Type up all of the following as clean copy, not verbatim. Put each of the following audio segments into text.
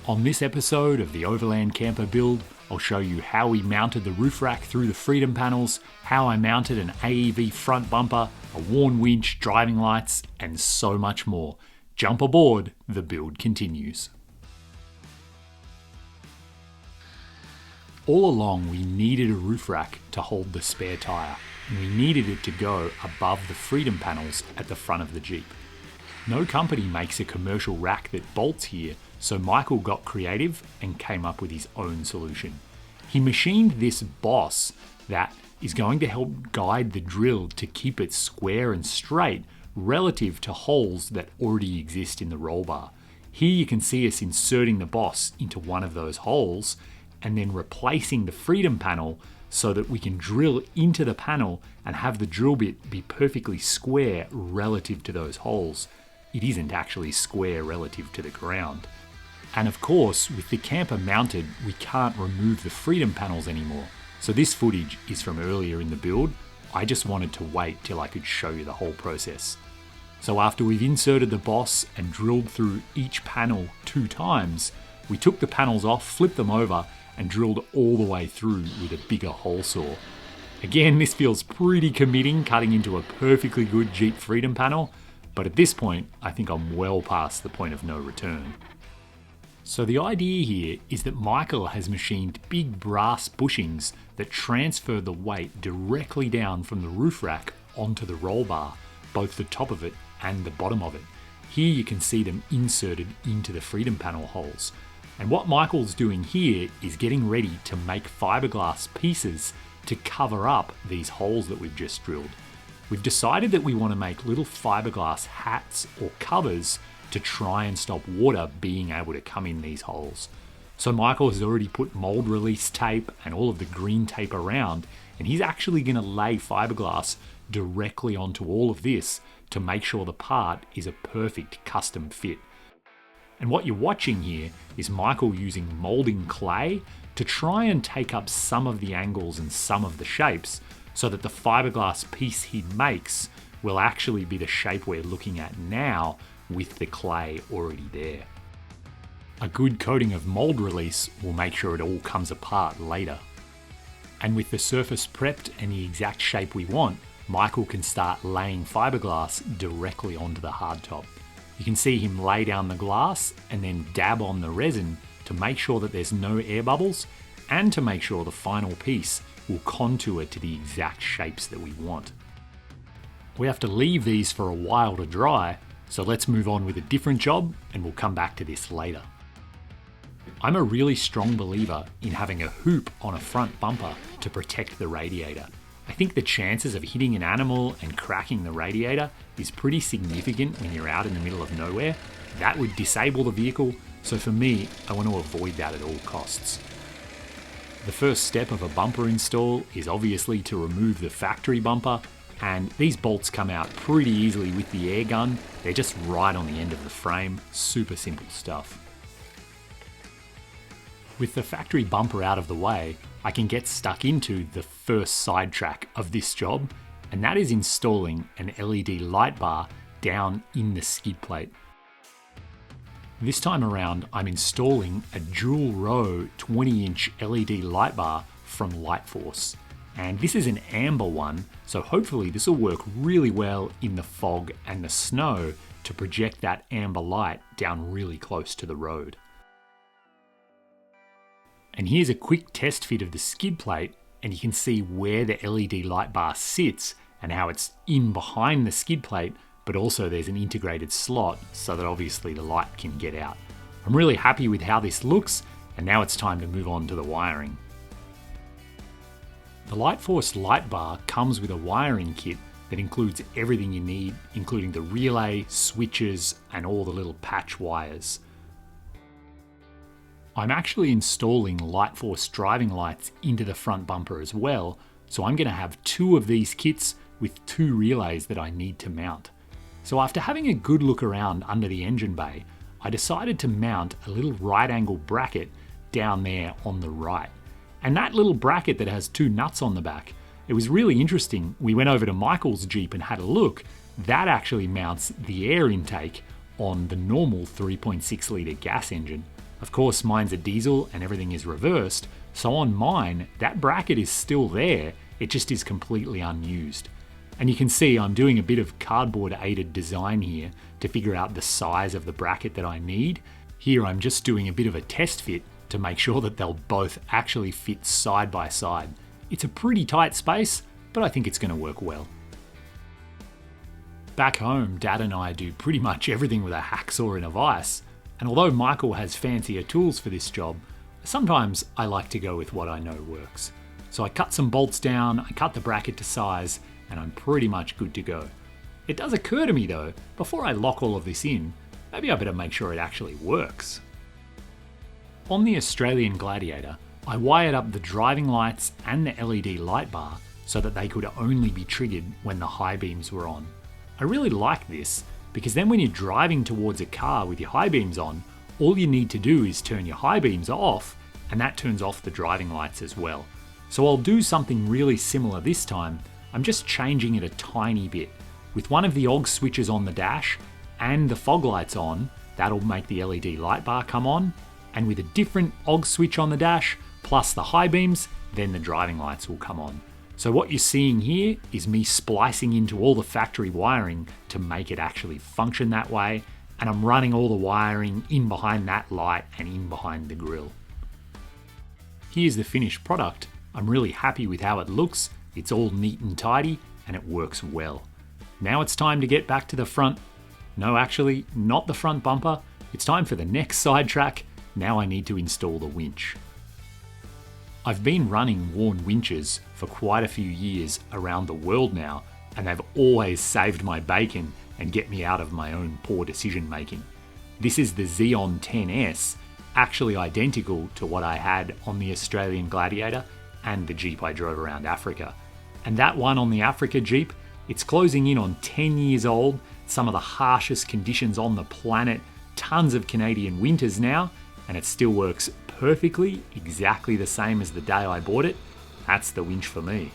On this episode of the Overland Camper build, I'll show you how we mounted the roof rack through the freedom panels, how I mounted an AEV front bumper, a worn winch, driving lights, and so much more. Jump aboard, the build continues. All along we needed a roof rack to hold the spare tyre, and we needed it to go above the freedom panels at the front of the Jeep. No company makes a commercial rack that bolts here, so Michael got creative and came up with his own solution. He machined this boss that is going to help guide the drill to keep it square and straight relative to holes that already exist in the roll bar. Here you can see us inserting the boss into one of those holes and then replacing the freedom panel so that we can drill into the panel and have the drill bit be perfectly square relative to those holes. It isn't actually square relative to the ground. And of course, with the camper mounted, we can't remove the freedom panels anymore. So this footage is from earlier in the build. I just wanted to wait till I could show you the whole process. So after we've inserted the boss and drilled through each panel 2 times, we took the panels off, flipped them over, and drilled all the way through with a bigger hole saw. Again, this feels pretty committing, cutting into a perfectly good Jeep freedom panel, but at this point, I think I'm well past the point of no return. So the idea here is that Michael has machined big brass bushings that transfer the weight directly down from the roof rack onto the roll bar, both the top of it and the bottom of it. Here you can see them inserted into the freedom panel holes. And what Michael's doing here is getting ready to make fiberglass pieces to cover up these holes that we've just drilled. We've decided that we want to make little fiberglass hats or covers to try and stop water being able to come in these holes. So Michael has already put mold release tape and all of the green tape around, and he's actually going to lay fiberglass directly onto all of this to make sure the part is a perfect custom fit. And what you're watching here is Michael using moulding clay to try and take up some of the angles and some of the shapes so that the fiberglass piece he makes will actually be the shape we're looking at now with the clay already there. A good coating of mold release will make sure it all comes apart later. And with the surface prepped and the exact shape we want, Michael can start laying fiberglass directly onto the hardtop. You can see him lay down the glass and then dab on the resin to make sure that there's no air bubbles and to make sure the final piece will contour to the exact shapes that we want. We have to leave these for a while to dry, so let's move on with a different job and we'll come back to this later. I'm a really strong believer in having a hoop on a front bumper to protect the radiator. I think the chances of hitting an animal and cracking the radiator is pretty significant when you're out in the middle of nowhere. That would disable the vehicle, so for me, I want to avoid that at all costs. The first step of a bumper install is obviously to remove the factory bumper, and these bolts come out pretty easily with the air gun. They're just right on the end of the frame, super simple stuff. With the factory bumper out of the way, I can get stuck into the first sidetrack of this job, and that is installing an LED light bar down in the skid plate. This time around, I'm installing a dual row 20-inch LED light bar from Lightforce. And this is an amber one, so hopefully this will work really well in the fog and the snow to project that amber light down really close to the road. And here's a quick test fit of the skid plate, and you can see where the LED light bar sits and how it's in behind the skid plate, but also there's an integrated slot so that obviously the light can get out. I'm really happy with how this looks, and now it's time to move on to the wiring. The Lightforce light bar comes with a wiring kit that includes everything you need, including the relay, switches, and all the little patch wires. I'm actually installing Lightforce driving lights into the front bumper as well, so I'm going to have 2 of these kits with 2 relays that I need to mount. So after having a good look around under the engine bay, I decided to mount a little right angle bracket down there on the right. And that little bracket that has 2 nuts on the back, it was really interesting. We went over to Michael's Jeep and had a look. That actually mounts the air intake on the normal 3.6 litre gas engine. Of course, mine's a diesel and everything is reversed, so on mine, that bracket is still there, it just is completely unused. And you can see I'm doing a bit of cardboard aided design here to figure out the size of the bracket that I need. Here I'm just doing a bit of a test fit to make sure that they'll both actually fit side by side. It's a pretty tight space, but I think it's going to work well. Back home, Dad and I do pretty much everything with a hacksaw and a vise, and although Michael has fancier tools for this job, sometimes I like to go with what I know works. So I cut some bolts down, I cut the bracket to size, and I'm pretty much good to go. It does occur to me though, before I lock all of this in, maybe I better make sure it actually works. On the Australian Gladiator, I wired up the driving lights and the LED light bar so that they could only be triggered when the high beams were on. I really like this because then when you're driving towards a car with your high beams on, all you need to do is turn your high beams off and that turns off the driving lights as well. So I'll do something really similar this time. I'm just changing it a tiny bit. With one of the OGS switches on the dash and the fog lights on, that'll make the LED light bar come on, and with a different OGS switch on the dash plus the high beams, then the driving lights will come on. So what you're seeing here is me splicing into all the factory wiring to make it actually function that way, and I'm running all the wiring in behind that light and in behind the grille. Here's the finished product. I'm really happy with how it looks. It's all neat and tidy and it works well. Now it's time to get back to the front. No, actually, not the front bumper. It's time for the next Sidetrack. Now I need to install the winch. I've been running worn winches for quite a few years around the world now, and they've always saved my bacon and get me out of my own poor decision making. This is the Xeon 10S, actually identical to what I had on the Australian Gladiator and the Jeep I drove around Africa. And that one on the Africa Jeep, it's closing in on 10 years old, some of the harshest conditions on the planet, tons of Canadian winters now, and it still works perfectly, exactly the same as the day I bought it. That's the winch for me.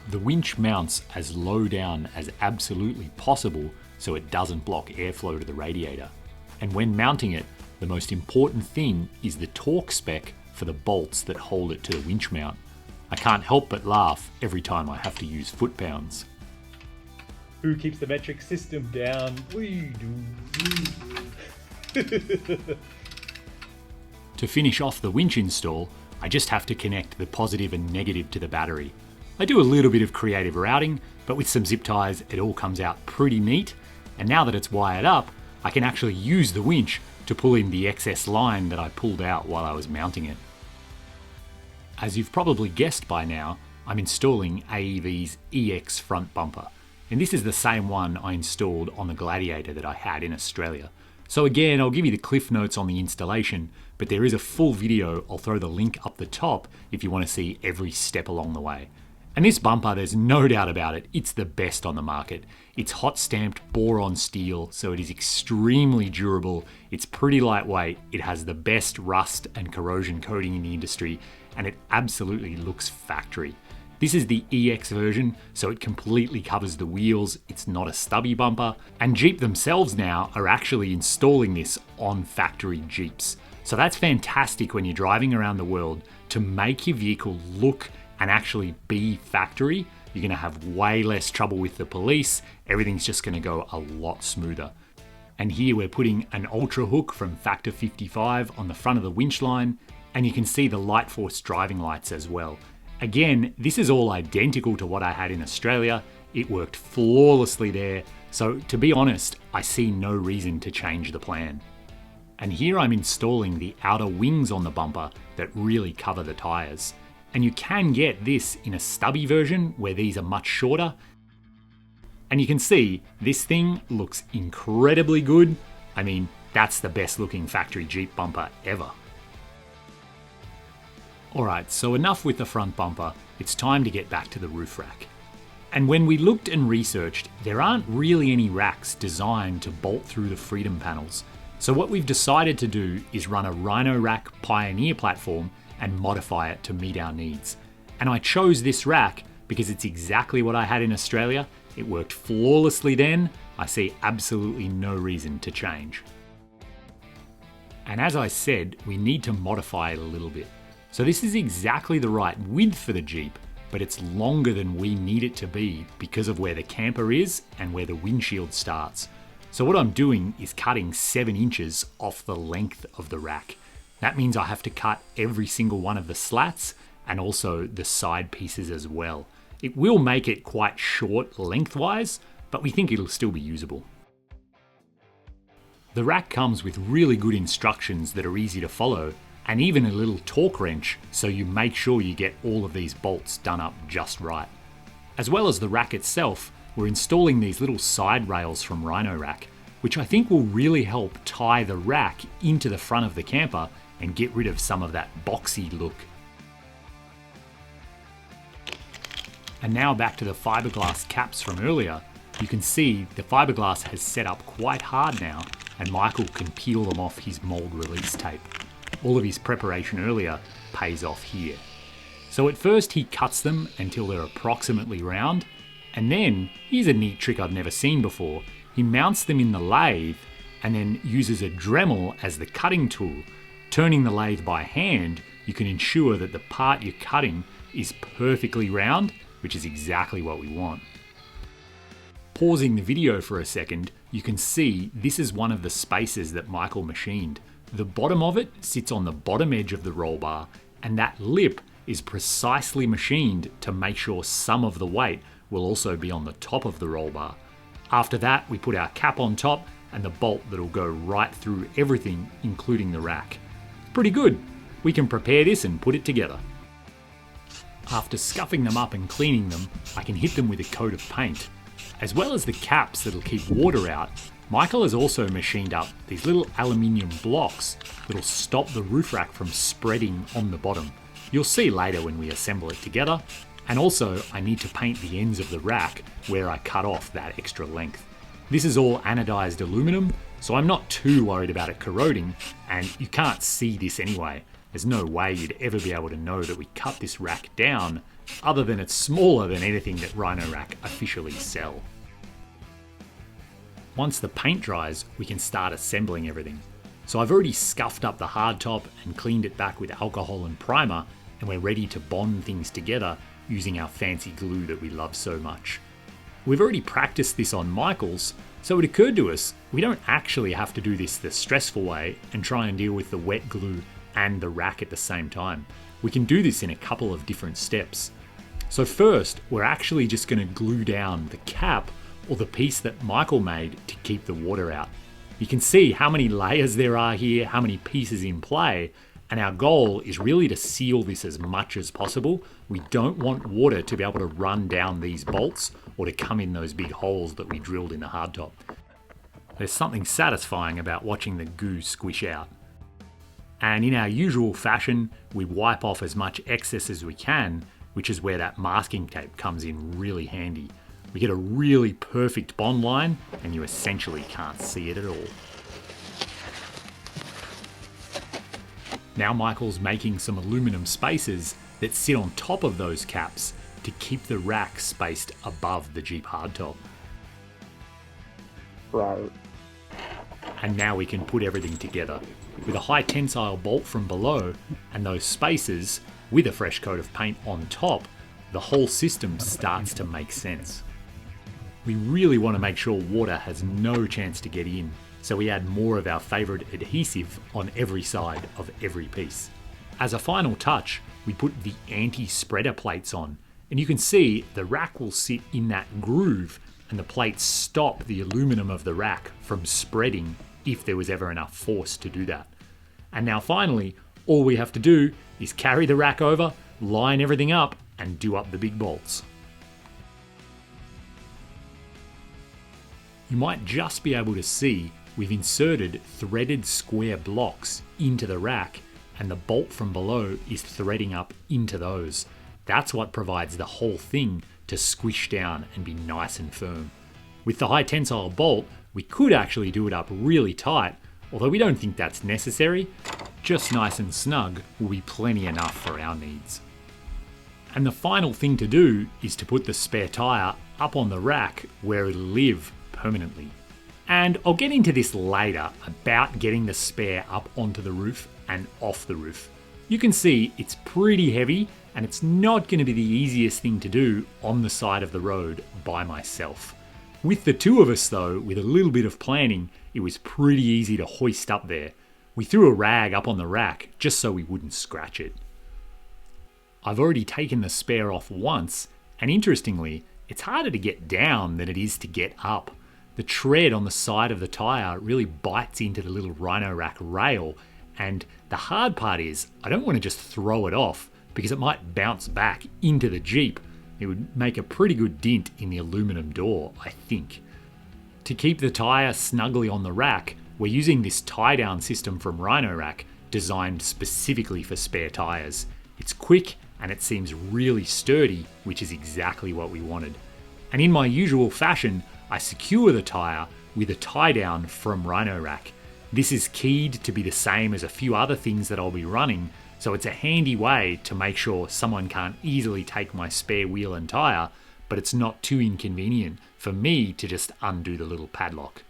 The winch mounts as low down as absolutely possible so it doesn't block airflow to the radiator. And when mounting it, the most important thing is the torque spec for the bolts that hold it to the winch mount. I can't help but laugh every time I have to use foot-pounds. Who keeps the metric system down? We do. To finish off the winch install, I just have to connect the positive and negative to the battery. I do a little bit of creative routing, but with some zip ties it all comes out pretty neat, and now that it's wired up, I can actually use the winch to pull in the excess line that I pulled out while I was mounting it. As you've probably guessed by now, I'm installing AEV's EX front bumper, and this is the same one I installed on the Gladiator that I had in Australia. So again, I'll give you the cliff notes on the installation, but there is a full video. I'll throw the link up the top if you want to see every step along the way. And this bumper, there's no doubt about it, it's the best on the market. It's hot stamped boron steel, so it is extremely durable. It's pretty lightweight. It has the best rust and corrosion coating in the industry, and it absolutely looks factory. This is the EX version, so it completely covers the wheels. It's not a stubby bumper. And Jeep themselves now are actually installing this on factory Jeeps. So that's fantastic when you're driving around the world to make your vehicle look and actually be factory. You're gonna have way less trouble with the police. Everything's just gonna go a lot smoother. And here we're putting an ultra hook from Factor 55 on the front of the winch line, and you can see the Lightforce driving lights as well. Again, this is all identical to what I had in Australia. It worked flawlessly there. So to be honest, I see no reason to change the plan. And here I'm installing the outer wings on the bumper that really cover the tires. And you can get this in a stubby version where these are much shorter. And you can see this thing looks incredibly good. I mean, that's the best looking factory Jeep bumper ever. Alright, so enough with the front bumper, it's time to get back to the roof rack. And when we looked and researched, there aren't really any racks designed to bolt through the Freedom panels. So what we've decided to do is run a Rhino Rack Pioneer platform and modify it to meet our needs. And I chose this rack because it's exactly what I had in Australia. It worked flawlessly then. I see absolutely no reason to change. And as I said, we need to modify it a little bit. So this is exactly the right width for the Jeep, but it's longer than we need it to be because of where the camper is and where the windshield starts. So what I'm doing is cutting 7 inches off the length of the rack. That means I have to cut every single one of the slats and also the side pieces as well. It will make it quite short lengthwise, but we think it'll still be usable. The rack comes with really good instructions that are easy to follow, and even a little torque wrench so you make sure you get all of these bolts done up just right. As well as the rack itself, we're installing these little side rails from Rhino Rack, which I think will really help tie the rack into the front of the camper and get rid of some of that boxy look. And now back to the fiberglass caps from earlier. You can see the fiberglass has set up quite hard now, and Michael can peel them off his mold release tape. All of his preparation earlier pays off here. So at first he cuts them until they're approximately round, and then, here's a neat trick I've never seen before, he mounts them in the lathe and then uses a Dremel as the cutting tool. Turning the lathe by hand, you can ensure that the part you're cutting is perfectly round, which is exactly what we want. Pausing the video for a second, you can see this is one of the spaces that Michael machined. The bottom of it sits on the bottom edge of the roll bar, and that lip is precisely machined to make sure some of the weight will also be on the top of the roll bar. After that, we put our cap on top and the bolt that'll go right through everything, including the rack. Pretty good. We can prepare this and put it together. After scuffing them up and cleaning them, I can hit them with a coat of paint. As well as the caps that'll keep water out, Michael has also machined up these little aluminium blocks that'll stop the roof rack from spreading on the bottom. You'll see later when we assemble it together. And also, I need to paint the ends of the rack where I cut off that extra length. This is all anodized aluminum, so I'm not too worried about it corroding, and you can't see this anyway. There's no way you'd ever be able to know that we cut this rack down, other than it's smaller than anything that Rhino Rack officially sell. Once the paint dries, we can start assembling everything. So I've already scuffed up the hardtop and cleaned it back with alcohol and primer, and we're ready to bond things together using our fancy glue that we love so much. We've already practiced this on Michael's, so it occurred to us we don't actually have to do this the stressful way and try and deal with the wet glue and the rack at the same time. We can do this in a couple of different steps. So first, we're actually just going to glue down the cap or the piece that Michael made to keep the water out. You can see how many layers there are here, how many pieces in play, and our goal is really to seal this as much as possible. We don't want water to be able to run down these bolts or to come in those big holes that we drilled in the hardtop. There's something satisfying about watching the goo squish out. And in our usual fashion, we wipe off as much excess as we can, which is where that masking tape comes in really handy. We get a really perfect bond line and you essentially can't see it at all. Now Michael's making some aluminum spacers that sit on top of those caps to keep the rack spaced above the Jeep hardtop. Right. And now we can put everything together. With a high tensile bolt from below and those spacers with a fresh coat of paint on top, the whole system starts to make sense. We really want to make sure water has no chance to get in, so we add more of our favourite adhesive on every side of every piece. As a final touch, we put the anti-spreader plates on, and you can see the rack will sit in that groove and the plates stop the aluminum of the rack from spreading if there was ever enough force to do that. And now finally, all we have to do is carry the rack over, line everything up, and do up the big bolts. You might just be able to see we've inserted threaded square blocks into the rack, and the bolt from below is threading up into those. That's what provides the whole thing to squish down and be nice and firm. With the high tensile bolt, we could actually do it up really tight, although we don't think that's necessary. Just nice and snug will be plenty enough for our needs. And the final thing to do is to put the spare tyre up on the rack where it'll live permanently. And I'll get into this later about getting the spare up onto the roof and off the roof. You can see it's pretty heavy and it's not going to be the easiest thing to do on the side of the road by myself. With the two of us though, with a little bit of planning, it was pretty easy to hoist up there. We threw a rag up on the rack just so we wouldn't scratch it. I've already taken the spare off once, and interestingly, it's harder to get down than it is to get up. The tread on the side of the tyre really bites into the little Rhino Rack rail, and the hard part is I don't want to just throw it off because it might bounce back into the Jeep. It would make a pretty good dent in the aluminum door, I think. To keep the tyre snugly on the rack, we're using this tie-down system from Rhino Rack designed specifically for spare tyres. It's quick and it seems really sturdy, which is exactly what we wanted. And in my usual fashion, I secure the tyre with a tie-down from Rhino Rack. This is keyed to be the same as a few other things that I'll be running, so it's a handy way to make sure someone can't easily take my spare wheel and tyre, but it's not too inconvenient for me to just undo the little padlock.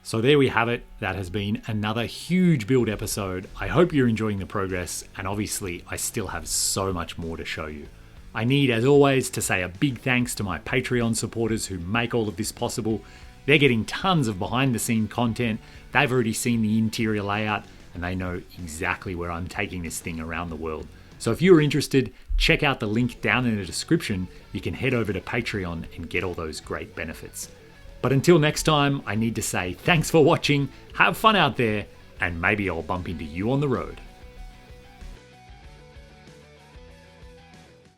So there we have it. That has been another huge build episode. I hope you're enjoying the progress, and obviously I still have so much more to show you. I need, as always, to say a big thanks to my Patreon supporters who make all of this possible. They're getting tons of behind the scene content. They've already seen the interior layout and they know exactly where I'm taking this thing around the world. So if you're interested, check out the link down in the description. You can head over to Patreon and get all those great benefits. But until next time, I need to say thanks for watching, have fun out there, and maybe I'll bump into you on the road.